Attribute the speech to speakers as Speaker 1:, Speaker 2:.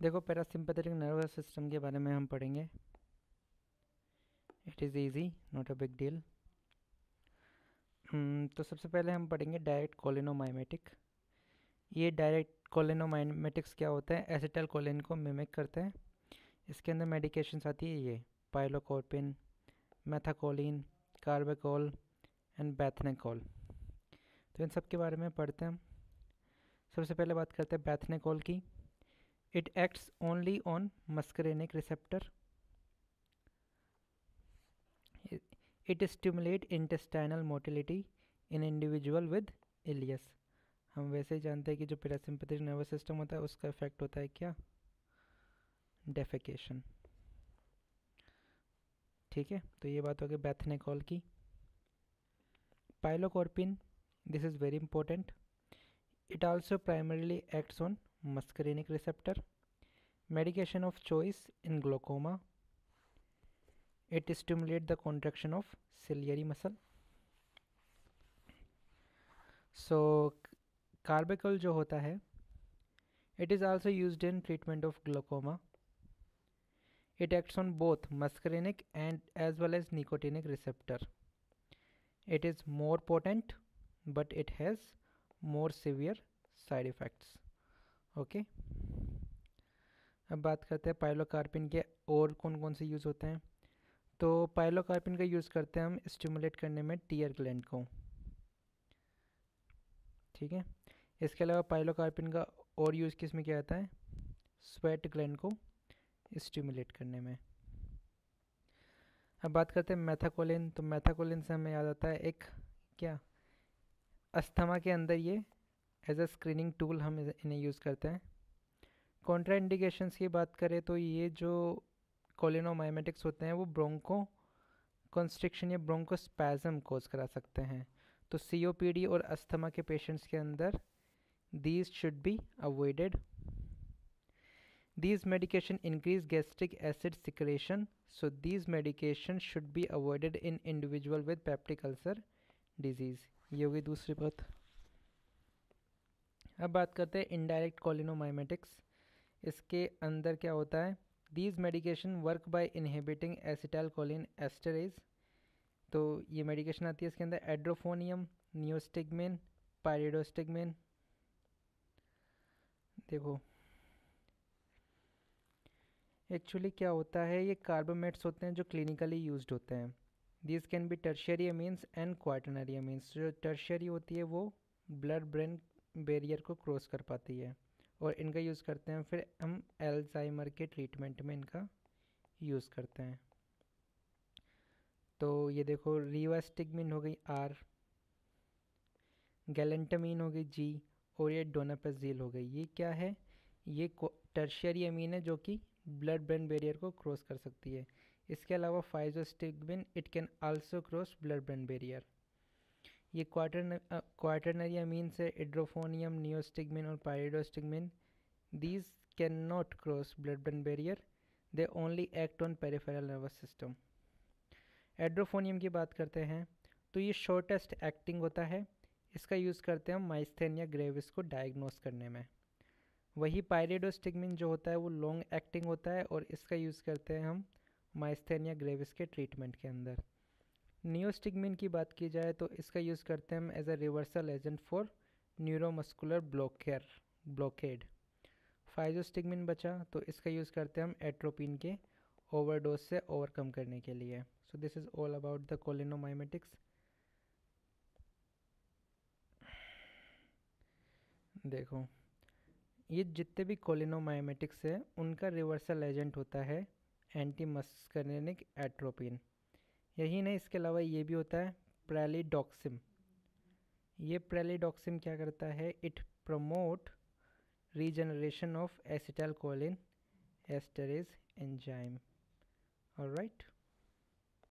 Speaker 1: देखो parasympathetic nervous system के बारे में हम पढ़ेंगे। It is easy, not a big deal. तो सबसे पहले हम पढ़ेंगे डायरेक्ट कोलिनोमाइमेटिक। ये डायरेक्ट कोलिनोमाइमेटिक्स क्या होता है? एसिटाइल कोलिन को मिमिक करते हैं। इसके अंदर मेडिकेशंस आती है, ये पाइलोकॉर्पिन, मेथाकोलिन, कार्बेकोल एंड बैथनेकोल। तो इन सब के बारे में पढ़ते हैं हम। सबसे पहले बात करते हैं बैथनेकोल की। It acts only on muscarinic receptor. It stimulate intestinal motility in individual with ileus. हम वैसे ही जानते हैं कि जो पैरासिम्पैथेटिक नर्वस सिस्टम होता है उसका इफेक्ट होता है क्या? डेफिकेशन। ठीक है, तो ये बात हो गई बैथनेकोल की। Pilocarpine, this is very important. It also primarily acts on muscarinic receptor. Medication of choice in glaucoma. It stimulate the contraction of ciliary muscle. So carbachol जो होता है, it is also used in treatment of glaucoma. It acts on both muscarinic and as well as nicotinic receptor. It is more potent, but it has more severe side effects. Okay. अब बात करते हैं pilocarpine के और कौन कौन से use होते हैं। तो पाइलोकार्पिन का यूज़ करते हैं हम स्टिमुलेट करने में टीयर ग्लैंड को। ठीक है, इसके अलावा पाइलोकार्पिन का और यूज़ किस में किया जाता है? स्वेट ग्लैंड को स्टिमुलेट करने में। अब बात करते हैं मेथाकोलिन। तो मेथाकोलिन से हमें याद आता है एक क्या, अस्थमा के अंदर ये एज अ स्क्रीनिंग टूल हम इन्हें यूज़ करते हैं। कॉन्ट्रा इंडिकेशंस की बात करें तो ये जो कोलिनोमाइमेटिक्स होते हैं वो ब्रोंको कॉन्स्ट्रिक्शन या ब्रोंकोस्पैज्म कोज करा सकते हैं। तो सीओपीडी और अस्थमा के पेशेंट्स के अंदर these should be avoided. These medication increase gastric acid secretion, so these medications should be avoided in individual with peptic ulcer disease. ये होगी दूसरी बात। अब बात करते हैं इनडायरेक्ट कोलिनोमाइमेटिक्स। इसके अंदर क्या होता है? These medication work by inhibiting acetylcholine esterase. तो ये मेडिकेशन आती है इसके अंदर एड्रोफोनियम, नियोस्टिग्मिन, पायरिडोस्टिग्मिन। देखो एक्चुअली क्या होता है, ये कार्बोमेट्स होते हैं जो क्लिनिकली यूज्ड होते हैं। This can be tertiary amines and quaternary amines. जो टर्शियरी होती है वो ब्लड ब्रेन बैरियर को क्रॉस कर पाती है और इनका यूज़ करते हैं फिर हम एल्जाइमर के ट्रीटमेंट में इनका यूज़ करते हैं। तो ये देखो रिवास्टिग्मिन हो गई आर, गैलेंटामीन हो गई जी, और ये डोनापेजिल हो गई। ये क्या है? ये टर्शियरी अमीन है जो कि ब्लड ब्रेन बैरियर को क्रॉस कर सकती है। इसके अलावा physostigmine, it can also cross blood brain barrier. ये क्वाटरनरी अमीन से एड्रोफोनियम, नियोस्टिग्मिन और pyridostigmine, these can not cross blood brain barrier, they only act on peripheral nervous system. Edrophonium की बात करते हैं तो ये शॉर्टेस्ट एक्टिंग होता है। इसका यूज़ करते हैं हम माइस्थेनिया ग्रेविस को डायग्नोस करने में। वही पायरिडोस्टिग्मिन जो होता है वो लॉन्ग एक्टिंग होता है और इसका यूज़ करते हैं हम माइस्थेनिया ग्रेविस के ट्रीटमेंट के अंदर। नियोस्टिग्मिन की बात की जाए तो इसका यूज़ करते हैं हम as a reversal agent for neuromuscular blockade. Physostigmine बचा तो इसका यूज़ करते हैं हम एट्रोपिन के ओवरडोज से ओवरकम करने के लिए। So this is all about the cholinomimetics. देखो ये जितने भी कोलिनोमाइमेटिक्स है उनका रिवर्सल एजेंट होता है एंटी मस्करेनिक एट्रोपिन। यही नहीं, इसके अलावा ये भी होता है प्रेलिडॉक्सिम। ये प्रेलिडॉक्सिम क्या करता है? It promote regeneration of acetylcholine esterase enzyme. Alright,